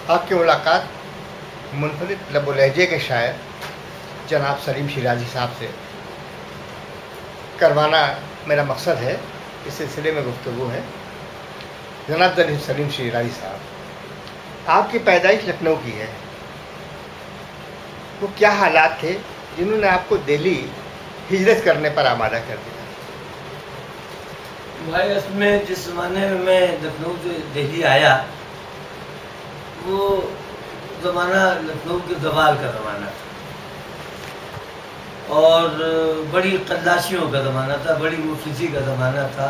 آپ کی ملاقات منفرد لب و لہجے کے شاعر جناب سلیم شیرازی صاحب سے کروانا میرا مقصد ہے. اس سلسلے میں گفتگو ہے. جناب سلیم شیرازی صاحب، آپ کی پیدائش لکھنؤ کی ہے. وہ کیا حالات تھے جنہوں نے آپ کو دہلی ہجرت کرنے پر آمادہ کر دیا؟ بھائی اصل میں جس زمانے میں لکھنؤ سے دہلی آیا وہ زمانہ لکھنؤ کے زوال کا زمانہ تھا اور بڑی قلاشیوں کا زمانہ تھا، بڑی مفلسی کا زمانہ تھا،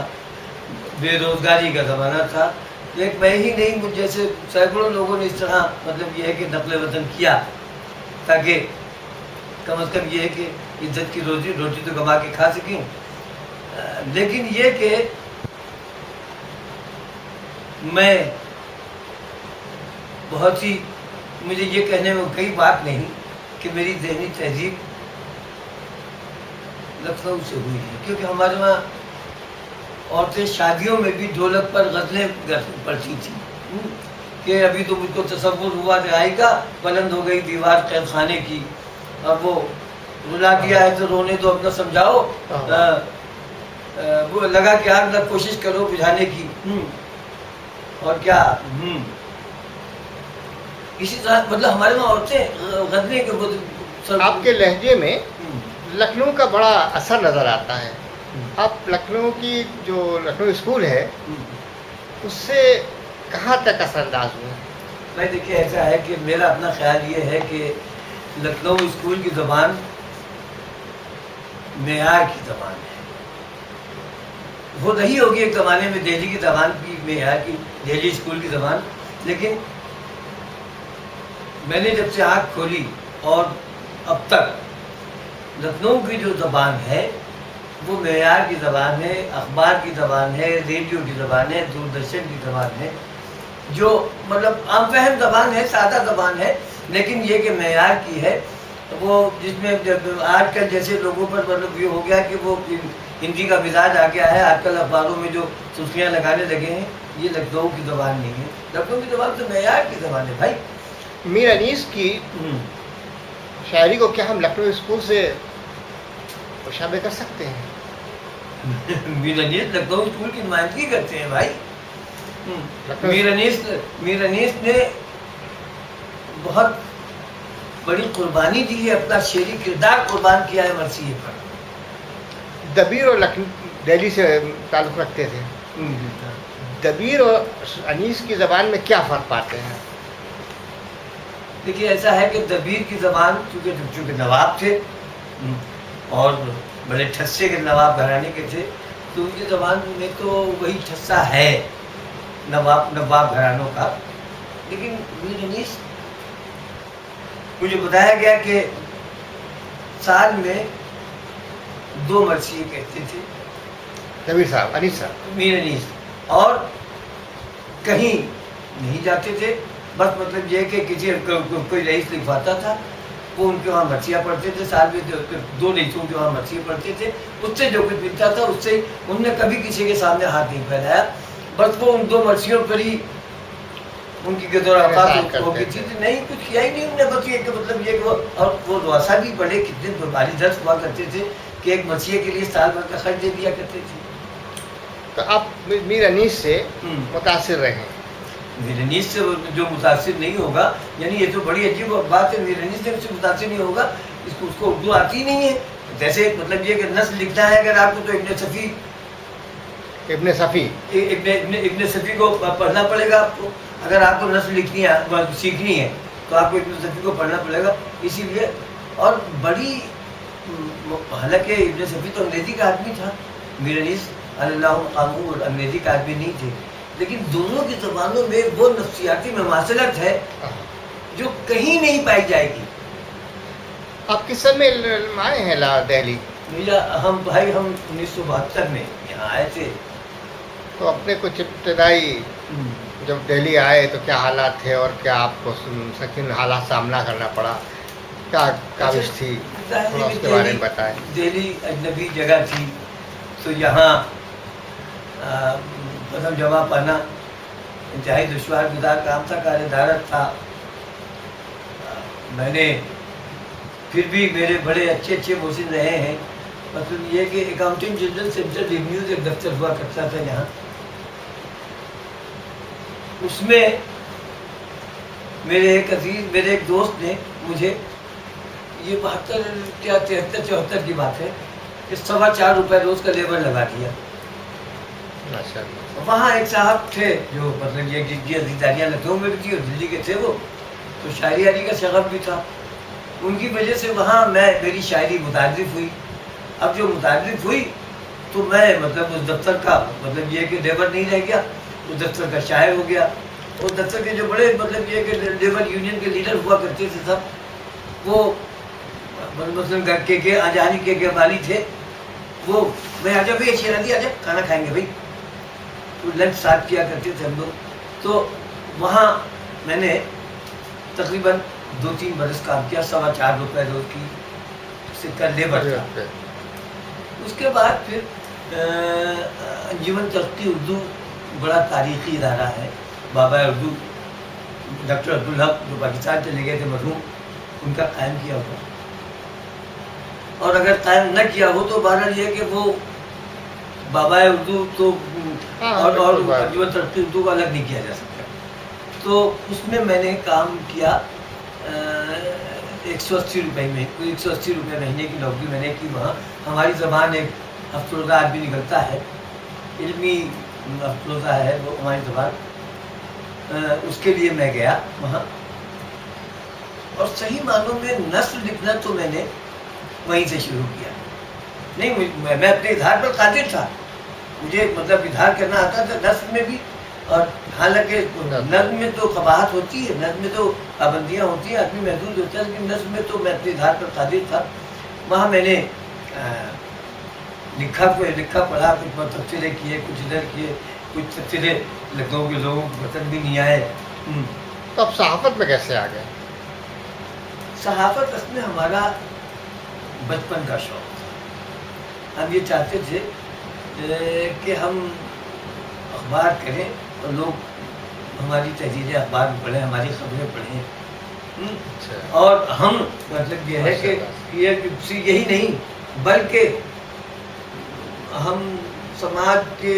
بے روزگاری کا زمانہ تھا. ایک میں ہی نہیں، مجھ جیسے سینکڑوں لوگوں نے اس طرح مطلب یہ ہے کہ نقل وطن کیا تاکہ کم از کم یہ ہے کہ عزت کی روزی تو کما کے کھا سکیں. لیکن یہ کہ میں بہت سی، مجھے یہ کہنے میں کوئی بات نہیں کہ میری ذہنی تہذیب لکھنؤ سے ہوئی ہے، کیونکہ ہمارے وہاں عورتیں شادیوں میں بھی ڈھولک پر غزلیں پڑھتی تھیں کہ ابھی تو مجھ کو تصور ہوا کہ آئے گا بلند ہو گئی دیوار قید خانے کی، اب وہ رلا دیا ہے تو رونے دو، اپنا سمجھاؤ، وہ لگا کہ آگ لگ کوشش کرو بجھانے کی. اور کیا اسی طرح مطلب ہمارے وہاں عورتیں غزلیں کے آپ کے لہجے میں لکھنؤ کا بڑا اثر نظر آتا ہے. آپ لکھنؤ کی جو لکھنؤ اسکول ہے اس سے کہاں تک اثر انداز ہوئے؟ بھائی دیکھیے ایسا ہے کہ میرا اپنا خیال یہ ہے کہ لکھنؤ اسکول کی زبان معیار کی زبان ہے. وہ رہی ہوگی ایک زمانے میں دہلی کی زبان کی معیار کی، دہلی اسکول کی زبان، لیکن میں نے جب سے آنکھ کھولی اور اب تک لکھنؤ کی جو زبان ہے وہ معیار کی زبان ہے، اخبار کی زبان ہے، ریڈیو کی زبان ہے، دوردرشن کی زبان ہے، جو مطلب عام فہم زبان ہے، سادہ زبان ہے، لیکن یہ کہ معیار کی ہے. وہ جس میں آج کل جیسے لوگوں پر مطلب یہ ہو گیا کہ وہ ہندی کا مزاج آ گیا ہے، آج کل اخباروں میں جو سرخیاں لگانے لگے ہیں، یہ لکھنؤ کی زبان نہیں ہے. لکھنؤ کی زبان تو معیار کی زبان ہے بھائی. میر انیس کی شاعری کو کیا ہم لکھنؤ اسکول سے مشابہ کر سکتے ہیں؟ میر انیس لکھنؤ اسکول کی نمائندگی کرتے ہیں بھائی. میر انیس نے بہت بڑی قربانی دی ہے، اپنا شعری کردار قربان کیا ہے مرثیے پر. دبیر اور دہلی سے تعلق رکھتے تھے. دبیر اور انیس کی زبان میں کیا فرق پاتے ہیں؟ دیکھیے ایسا ہے کہ دبیر کی زبان چونکہ نواب تھے اور بڑے ٹھسے کے نواب گھرانے کے تھے، تو ان کی زبان میں تو وہی ٹھسا ہے نواب گھرانوں کا. لیکن میر انیس مجھے بتایا گیا کہ سال میں 2 مرثیے کہتے تھے دبیر صاحب، انیس صاحب، میر انیس، اور کہیں نہیں جاتے تھے. بس مطلب یہ کہ کسی کوئی رئیس لکھواتا تھا، وہ ان کے وہاں مرثیہ پڑھتے تھے. سال میں 2 رئیسوں کے وہاں مرثیہ پڑھتے تھے. اس سے جو کچھ ملتا تھا اس سے انہوں نے کبھی کسی کے سامنے ہاتھ نہیں پھیلایا. بس وہ ان 2 مرثیوں پر ہی ان کی گدور آفات ہوگی تھی. نہیں کچھ کیا ہی نہیں انہوں نے. بس یہ کہ مطلب یہ کہ اور وہ رواسا بھی بڑے کتنے بھاری درس ہوا کرتے تھے کہ ایک مرثیے کے لیے سال بھر کا خرچ دے دیا کرتے تھے. تو آپ میر انیس سے متاثر رہے ہیں. میر انیس سے جو متاثر نہیں ہوگا، یعنی یہ تو بڑی عجیب بات ہے، میر انیس سے متاثر نہیں ہوگا، اس کو اردو آتی نہیں ہے. جیسے مطلب یہ کہ نثر لکھنا ہے اگر آپ کو تو ابن صفی کو پڑھنا پڑے گا. آپ کو اگر آپ کو نثر لکھنی ہے سیکھنی ہے تو آپ کو ابن صفی کو پڑھنا پڑے گا. اسی لیے اور بڑی، حالانکہ ابن صفی تو انگریزی کا آدمی تھا، میر انیس اللہ قانون اور انگریزی کا آدمی نہیں تھے، لیکن دونوں کی زبانوں میں وہ نفسیاتی مماثلت ہے جو کہیں نہیں پائی جائے گی. آپ کس سن میں آئے ہیں دہلی؟ ہم 1972 میں یہاں آئے تھے. تو اپنے کچھ ابتدائی جب دہلی آئے تو کیا حالات تھے اور کیا آپ کو سکین حالات سامنا کرنا پڑا، کیا کاوش تھی، تھوڑا اس کے بارے میں بتائیں. دہلی اجنبی جگہ تھی تو یہاں قدم جمع پانا انتہائی دشوار گزار کام تھا، کار ادارت تھا. میں نے پھر بھی میرے بڑے اچھے موزن رہے ہیں. مطلب یہ کہ اکاؤنٹنٹ جنرل سینٹرل ریونیوز ایک دفتر ہوا کرتا تھا یہاں، اس میں میرے ایک دوست نے مجھے یہ 72 یا 73 74 کی بات ہے کہ 4.25 روپے روز کا لیبر لگا دیا. وہاں ایک صاحب تھے جو مطلب یہ جن کی عزیزداریاں لکھنؤ میں بھی تھی اور دلی کے تھے، وہ تو شاعری علی کا شغف بھی تھا. ان کی وجہ سے وہاں میری شاعری متعارف ہوئی. اب جو متعارف ہوئی تو میں مطلب اس دفتر کا مطلب یہ کہ لیبر نہیں رہ گیا، اس دفتر کا شاعر ہو گیا. اس دفتر کے جو بڑے مطلب یہ کہ لیبر یونین کے لیڈر ہوا کرتے تھے سب، وہ مثلاً گھر کے آجانی کے والی تھے، وہ میں آ جاؤ بھائی شیرازی آ جاؤ کھانا کھائیں گے بھائی، تو لنچ ساتھ کیا کرتے تھے ہم لوگ. تو وہاں میں نے تقریباً 2-3 برس کام کیا. 4.25 روپے روز کی سکہ لیبر تھا. اس کے بعد پھر انجمن ترقی اردو بڑا تاریخی ادارہ ہے، بابا اردو ڈاکٹر عبدالحق جو پاکستان چلے گئے تھے مرحوم، ان کا قائم کیا ہوا. اور اگر قائم نہ کیا ہو تو بہرحال یہ کہ وہ بابا اردو تو اور انجمن ترقی اردو کو الگ نہیں کیا جا سکتا. تو اس میں نے کام کیا 180 روپے میں، کوئی 180 روپے مہینے کی نوکری میں نے کی. وہاں ہماری زبان ایک افسردہ آدمی نکلتا ہے، علمی افسردہ ہے وہ ہماری زبان. اس کے لیے میں گیا وہاں، اور صحیح معنوں میں نثر لکھنا تو میں نے وہیں سے شروع کیا. نہیں میں اپنے اظہار پر قادر تھا، مجھے مطلب اظہار کرنا آتا تھا نثر میں بھی. اور حالانکہ نظم میں تو قباحت ہوتی ہے، نظم میں تو پابندیاں ہوتی ہیں، آدمی محدود ہوتا ہے، لیکن نظم میں تو میں اپنے اظہار پر قادر تھا. وہاں میں نے لکھا پڑھا، کچھ تبصرے کیے، کچھ ادھر کیے، کچھ تبصرے لکھنؤ کے لوگوں کو پسند بھی نہیں آئے. تو اب صحافت میں کیسے آ گئے؟ صحافت اس میں ہمارا بچپن کا شوق تھا. ہم یہ چاہتے تھے کہ ہم اخبار کریں اور لوگ ہماری تحریریں اخبار میں پڑھیں، ہماری خبریں پڑھیں. اور ہم مطلب یہ ہے کہ یہی نہیں بلکہ ہم سماج کے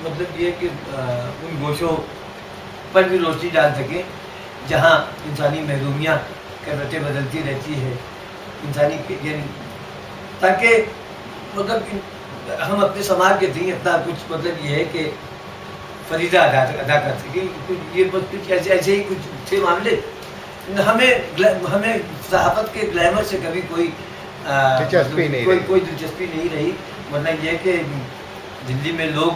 مطلب یہ کہ ان گوشوں پر بھی روشنی ڈال سکیں جہاں انسانی محرومیاں کرتیں بدلتی رہتی ہے، انسانی یعنی تاکہ مطلب ہم اپنے سماج کے دین اپنا کچھ مطلب یہ ہے کہ فریضہ ادا کر سکیں. یہ کچھ ایسے ہی کچھ تھے معاملے. ہمیں صحافت کے گلیمر سے کبھی کوئی دلچسپی نہیں رہی. ورنہ یہ کہ دلی میں لوگ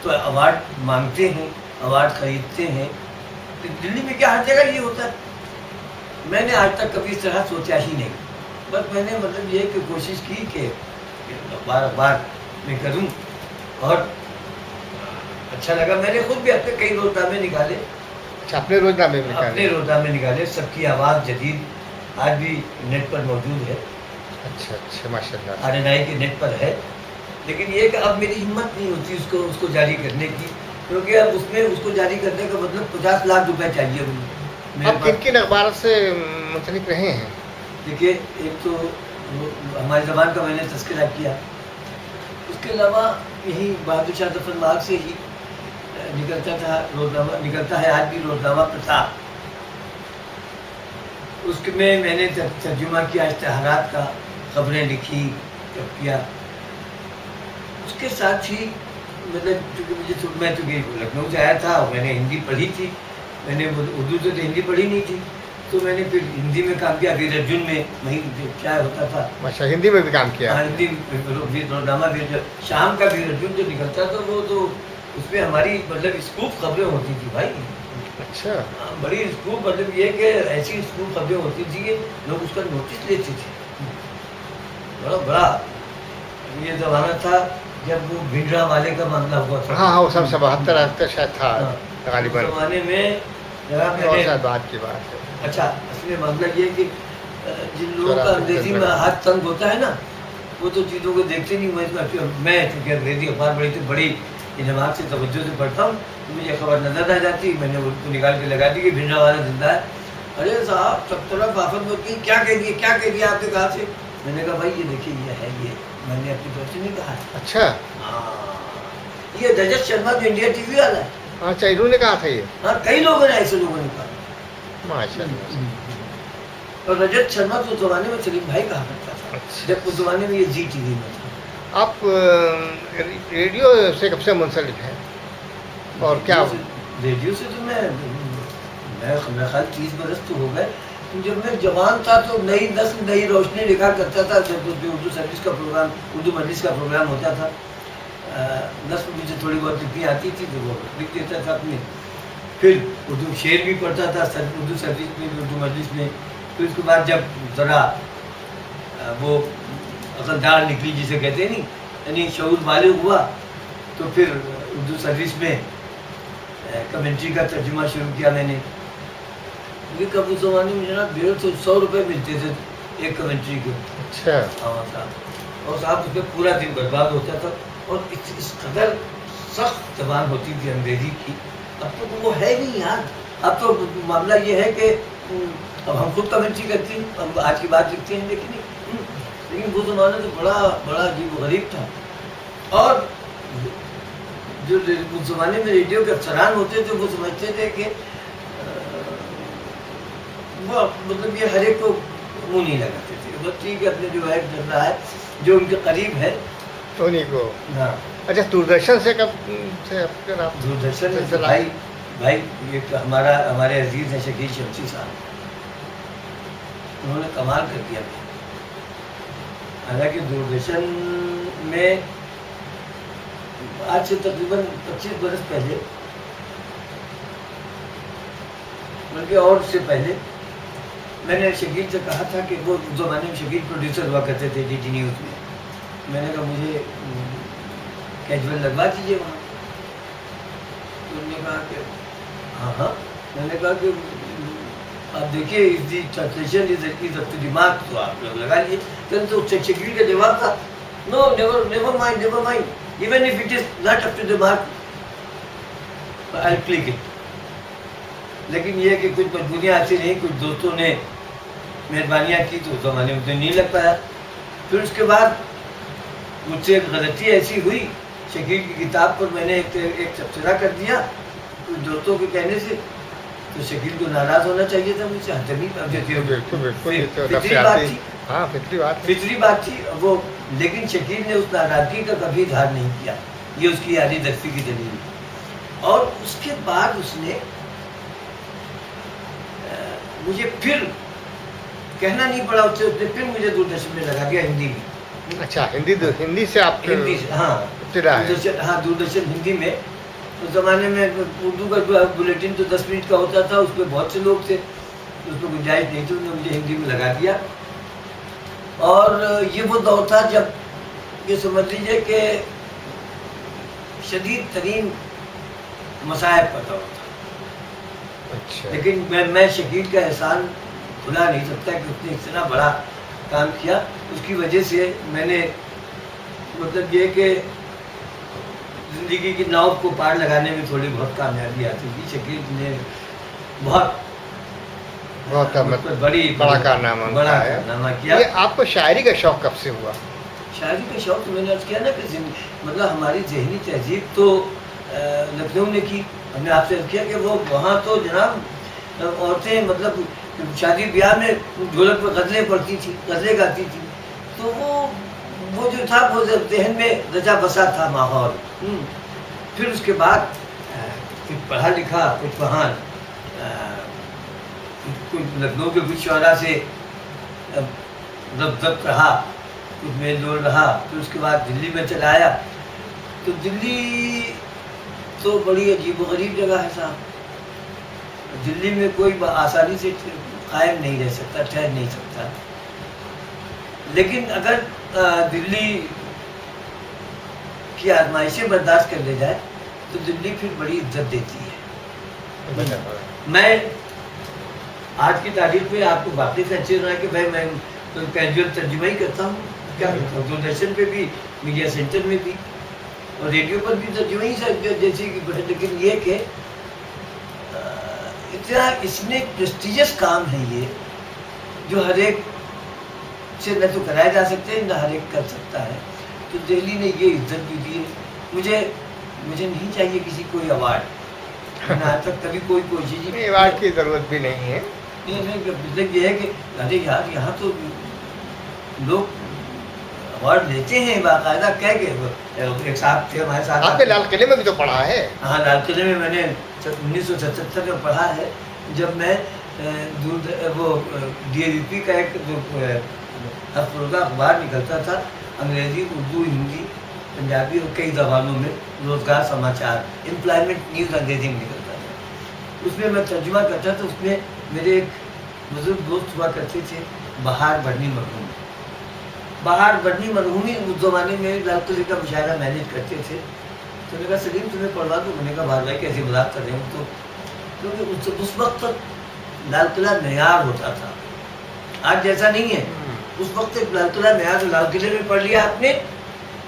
تو ایوارڈ مانگتے ہیں، ایوارڈ خریدتے ہیں. دلی میں کیا ہر جگہ یہ ہوتا ہے؟ میں نے آج تک کبھی اس طرح سوچا ہی نہیں. بس میں نے مطلب یہ کہ کوشش کی کہ بار میں کروں، اور اچھا لگا. میں نے خود بھی اپنے کئی روزنامے نکالے. اپنے روزنامے نکالے. سب کی آواز جدید آج بھی نیٹ پر موجود ہے. اچھا ماشاء اللہ، RNI کے نیٹ پر ہے. لیکن یہ کہ اب میری ہمت نہیں ہوتی اس کو جاری کرنے کی، کیونکہ اب اس کو جاری کرنے کا مطلب 50 لاکھ روپے چاہیے. اب کن اخبارات سے منسلک رہے ہیں؟ دیکھیے، ایک تو ہماری زبان کا میں نے تذکرہ کیا. اس کے علاوہ یہی بہادر شاہ ظفر مارگ سے ہی نکلتا تھا روزنامہ، نکلتا ہے آج بھی روزنامہ پرتاپ. اس میں نے ترجمہ کیا اشتہارات کا، خبریں لکھی، کیا. اس کے ساتھ ہی مطلب میں چونکہ لکھنؤ سے آیا تھا، میں نے ہندی پڑھی تھی. میں نے اردو سے تو ہندی پڑھی نہیں تھی، تو میں نے پھر ہندی میں کام کیا. ویر ارجن میں وہیں کیا ہوتا تھا. اچھا، ہندی میں بھی کام کیا؟ ہندی روزنامہ شام کا ویر ارجن جو نکلتا تھا وہ تو اس میں ہماری مطلب اسکوپ خبریں ہوتی تھی بھائی. اچھا، بڑی اسکوپ مطلب یہ کہ ایسی اسکوپ خبریں ہوتی تھی کہ لوگ اس کا نوٹس لیتے تھے. بڑا یہ زمانہ تھا جب وہ بھنڈرا والے کا معاملہ ہوا تھا. ہاں وہ سب 72 شاید تھا غالباً. اس زمانے میں بات کی بات ہے. اچھا، اس میں معاملہ یہ کہ جن لوگوں کا انگریزی میں ہاتھ تنگ ہوتا ہے نا، وہ تو چیزوں کو دیکھتے نہیں. میں چونکہ انگریزی اخبار بڑی انعامات سے توجہ سے پڑھتا ہوں، مجھے خبر نظر آ جاتی, میں نے اس کو نکال کے لگا دی کہ بھنڈرا والا زندہ ہے. ارے صاحب سب طرف آفت ہوتی, کیا کہہ دیا آپ نے کہا سے؟ میں نے کہا بھائی یہ دیکھیے یہ ہے, یہ میں نے اپنی طرف سے نہیں کہا. اچھا ہاں یہ رجت شرما جو انڈیا ٹی وی والا ہے, اچھا انہوں نے کہا تھا یہ, ہاں کئی لوگوں نے ایسے لوگوں نے کہا. ماشاء اللہ. اور رجت شرما تو اس زمانے میں سلیم بھائی کہا کرتا تھا, اچھا. جب اس زمانے میں یہ زی ٹی وی میں تھا. آپ ریڈیو سے کب سے منسلک ہیں اور کیا؟ ریڈیو سے تو میں خیال 30 برس تو ہو گئے. جب میں جوان تھا تو نئی نسل نئی روشنی لکھا کرتا تھا, جب اردو سروس کا پروگرام, اردو مجلس کا پروگرام ہوتا تھا, نسل مجھے تھوڑی بہت لکھنی آتی تھی تو وہ لکھ دیتا تھا اپنی. پھر اردو شعر بھی پڑھتا تھا اردو سروس میں, اردو مجلس میں. پھر اس کے بعد جب ذرا وہ عقلدار نکلی جسے کہتے ہیں نہیں, یعنی شعور بالغ ہوا, تو پھر اردو سروس میں کمنٹری کا ترجمہ شروع کیا میں نے. کیونکہ کب اس زمانے میں جناب 150 روپے ملتے تھے ایک کمنٹری کے. اچھا. ہاں صاحب, اور صاحب اس میں پورا دن برباد ہوتا تھا, اور اس قدر سخت زبان ہوتی تھی انگریزی کی. اب تو وہ ہے نہیں یار, اب تو معاملہ یہ ہے کہ اب ہم خود کمنٹری کرتے ہیں, ہم آج کی بات لکھتے ہیں, لیکن وہ زمانہ تو بڑا عجیب و غریب تھا. اور جو اس زمانے میں ریڈیو کے افسران ہوتے تھے وہ سمجھتے تھے کہ وہ مطلب یہ ہر ایک کو منہ نہیں لگاتے تھے, وہ ٹھیک ہے اپنے جو ہے چل رہا ہے, جو ان کے قریب ہے انہیں کو. ہاں. اچھا دوردرشن سے کب سے آپ کا نام؟ دوردرشن میں بھائی یہ ہمارے عزیز ہیں شکیل شمسی صاحب, انہوں نے کمال کر دیا. حالانکہ دوردرشن میں آج سے تقریباً 25 برس پہلے, بلکہ اور اس سے پہلے, میں نے شکیل سے کہا تھا کہ وہ زمانے میں شکیل پروڈیوسر ہوا کرتے تھے ڈی ٹی نیوز میں. میں نے کہا مجھے کیجول لگوا دیجیے وہاں. تو انہوں نے کہا کہ ہاں. میں نے کہا کہ آپ دیکھیے is the translation is up to the mark, تو آپ لوگ لگا لیجیے. تو شکیل کا جواب تھا no never mind, even if it is not up to the mark I click it. لیکن یہ کہ کچھ مجبوریاں ایسی نہیں, کچھ دوستوں نے مہربانیاں کی تو اس زمانے میں مجھے نہیں لگ پایا. پھر اس کے بعد مجھ سے ایک غلطی ایسی ہوئی, شکیل کی کتاب پر میں نے ایک تبصرہ کر دیا کچھ دوستوں کے کہنے سے, تو شکیل کو ناراض ہونا چاہیے تھا مجھ سے. فطری بات تھی وہ, لیکن شکیل نے اس ناراضگی کا کبھی اظہار نہیں کیا, یہ اس کی یاری دستی کی دلیل. اور اس کے بعد اس نے مجھے پھر کہنا نہیں پڑا, اس نے پھر مجھے دوردرشن میں لگا دیا ہندی میں. اچھا ہندی سے آپ ہندی سے, ہاں دوردرشن ہندی میں. اس زمانے میں اردو کا بلیٹن تو 10 منٹ کا ہوتا تھا, اس میں بہت سے لوگ تھے, اس میں گنجائش نہیں تھی, انہوں نے مجھے ہندی میں لگا دیا. اور یہ وہ دور تھا جب یہ سمجھ لیجیے کہ شدید ترین مصائب کا دور تھا. اچھا. لیکن میں شکیل کا احسان بھلا نہیں سکتا کہ اس نے اتنا بڑا کام کیا. اس کی وجہ سے میں نے مطلب یہ کہ زندگی کی ناؤ کو پار لگانے میں تھوڑی بہت کامیابی آتی تھی. شکیل نے بہت بڑا کارنامہ کیا. یہ آپ کو شاعری کا شوق کب سے ہوا؟ شاعری کا شوق تو میں نے عرض کیا نا کہ مطلب ہماری ذہنی تہذیب تو لکھنؤ نے کی. ہم نے آپ سے عرض کیا کہ وہ وہاں تو جناب عورتیں مطلب شادی بیاہ میں ڈھولک پہ غزلیں پڑھتی تھی, غزلیں گاتی تھی. تو وہ جو تھا وہ ذہن میں رچا بسا تھا ماحول. پھر اس کے بعد کچھ پڑھا لکھا, کچھ وہاں کچھ لکھنؤ کے کچھ شعراء سے ضبط رہا, کچھ میل جول رہا. پھر اس کے بعد دلی میں چلا آیا. تو دلی تو بڑی عجیب و غریب جگہ ہے صاحب. دلی میں کوئی آسانی سے قائم نہیں رہ سکتا, ٹھہر نہیں سکتا. لیکن اگر دلی کی آزمائشیں برداشت کر لے جائے تو دلی پھر بڑی عزت دیتی ہے. میں آج کی تاریخ میں آپ کو باقی فیصلے رہا ہے کہ بھائی میں کیجول ترجمہ ہی کرتا ہوں, کیا کرتا ہوں دوردرشن پہ بھی, میڈیا سینٹر میں بھی, اور ریڈیو پر بھی ترجمہ ہی جیسی لیکن یہ کہ اتنا اس میں پریسٹیجس کام ہے یہ جو ہر ایک سے نہ تو کرایا جا سکتے ہیں نہ ہر ایک کر سکتا ہے. تو دہلی نے یہ عزت بھی دی ہے. مجھے نہیں چاہیے کسی کوئی ایوارڈ، میں نے آج تک کبھی کوئی کوشش نہیں، ایوارڈ کی ضرورت بھی نہیں ہے. یہ ہے کہ ارے یار یہاں تو لوگ ایوارڈ لیتے ہیں باقاعدہ کہہ کے. ایک صاحب تھے ہمارے ساتھ، آپ نے لال قلعے میں بھی تو پڑھا ہے. ہاں لال قلعے میں نے 1977 میں پڑھا ہے، جب میں وہ ڈی اے وی پی کا ایک جو ہفتہ روزہ اخبار نکلتا تھا، انگریزی، اردو، ہندی، پنجابی اور کئی زبانوں میں، روزگار سماچار، امپلائمنٹ نیوز انگریزی میں نکلتا تھا. اس میں میں ترجمہ کرتا تھا. اس میں میرے ایک بزرگ دوست ہوا کرتے تھے بہار بڑھنی مرحوم. بہار بڑھنی مرحومی اس زمانے میں لال قلعے کا مشاعرہ مینیج کرتے تھے. تو نے کہا سلیم تمہیں پڑھوا دو. میں نے کہا بھائی کیسے مذاق کر رہے ہوں. تو کیونکہ اس وقت لال قلعہ معیار ہوتا تھا، آج جیسا نہیں ہے. اس وقت لال قلعہ معیار، لال قلعے میں پڑھ لیا آپ نے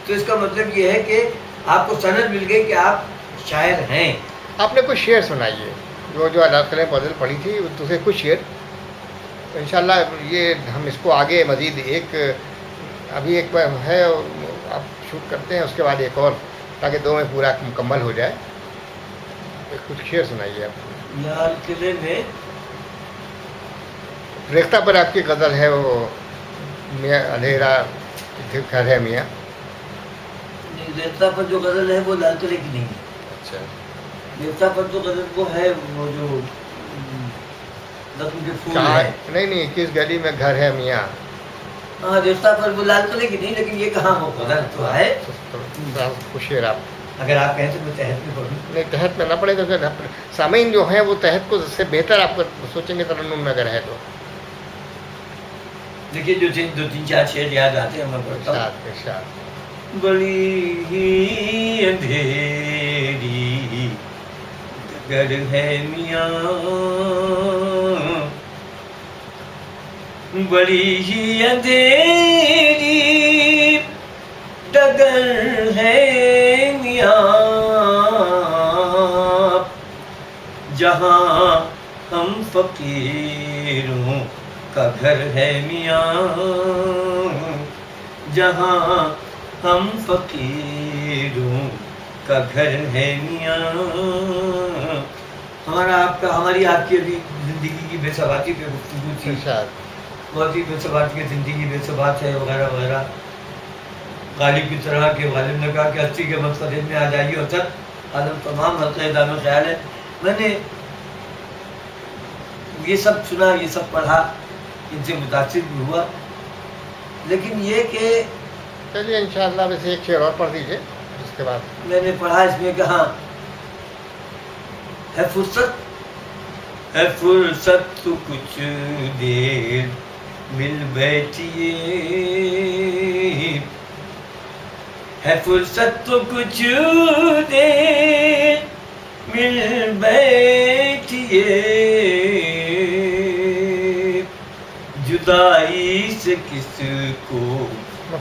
تو اس کا مطلب یہ ہے کہ آپ کو سند مل گئی کہ آپ شاعر ہیں. آپ نے کچھ شعر سنائیے جو لال قلعے میں غزل پڑھی تھی، دوسرے کچھ شعر. انشاءاللہ یہ ہم اس کو آگے مزید ابھی ایک ہے آپ شوٹ کرتے ہیں، اس کے بعد ایک اور، تاکہ دو میں پورا مکمل ہو جائے. کچھ شعر سنائیے آپ. لال قلعے میں ریختہ پر آپ کی غزل ہے، وہ میاں اندھیرا گھر ہے میاں. ریختہ پر جو غزل ہے وہ لال قلعے کی نہیں ہے. اچھا. ریختہ پر جو غزل وہ ہے وہ جو زخم کے پھول ہے. نہیں، کس گلی میں گھر ہے میاں. ہاں ریختہ پر وہ لال قلعے کی نہیں، لیکن یہ کہاں وہ غزل تو ہے. کچھ شعر آپ. اگر آپ کہیں تو میں تحت میں پڑھوں. نہیں، تحت میں نہ پڑے تو پھر سامعین جو ہیں وہ تحت کو سے بہتر آپ کو سوچیں گے ترنم میں اگر ہے تو. دیکھیے جو تین چار شعر یاد آتے ہیں میں پڑھتا ہوں. ارشاد. بڑی ہی اندھیری ڈگر ہے میاں، بڑی ہی اندھیری ڈگر ہے میاں، جہاں ہم فقیروں کا گھر ہے میاں، جہاں ہم فقیروں کا گھر ہے میاں. ہماری آپ کی ابھی زندگی کی بے ثباتی پہ گفتگو تھی. بہت ہی بے ثباتی ہے زندگی، بے ثبات ہے وغیرہ وغیرہ. غالب کی طرح کہ غالب نے کہا کہ 80 کے مسئلے میں آ جائیے اور تک عالم تمام حلقہ دام خیال ہے. میں نے یہ سب سنا، یہ سب پڑھا، ان سے متاثر بھی ہوا. لیکن یہ کہ چلیے انشاءاللہ ویسے ایک شعر اور پڑھ دیجیے اس کے بعد. میں نے پڑھا اس میں کہا ہے فرصت تو کچھ دیر مل بیٹھیے، ہے فرصت تو کچھ دیر مل بیٹھیے، جدائی سے کس کو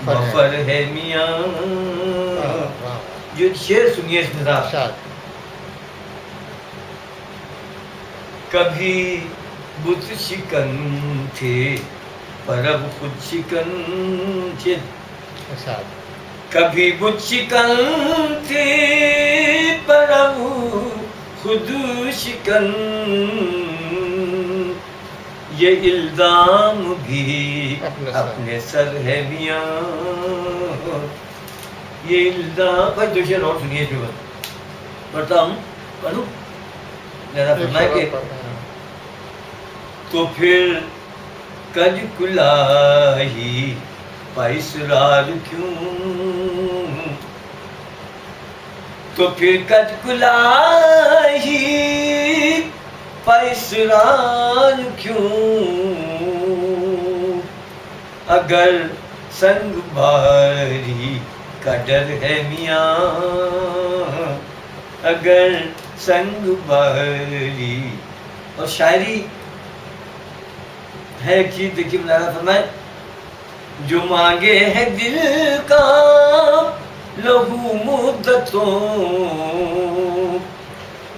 مفر ہے میاں. جو شعر سنیے اس میں تھا. کبھی بت شکن تھے پر اب خود شکن تھے، کبھی بت شکن تھے پر اب خود شکن، یہ الزام بھی اپنے سر ہے میاں، یہ الزام. بھائی دو شعر اور سنیے جو پڑھتا ہوں، پڑھوں. فرمائے کہ تو پھر کج کلاہی پائسرار کیوں، تو پھر کج کلاہی پائسرار کیوں، اگر سنگ باری کا ڈر ہے میاں، اگر سنگ باری. اور شاعری ہے کہ دیکھیے مولانا فرمائے جو مانگے ہے دل کا لہو مدتوں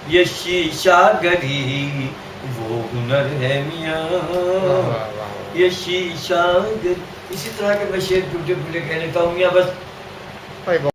یہ شیشہ گری وہ ہنر ہے میاں، واہ واہ واہ۔ یہ شیشہ گری. اسی طرح کے میں شعر ٹوٹے پھوٹے کہہ لیتا ہوں میاں. بس بھائی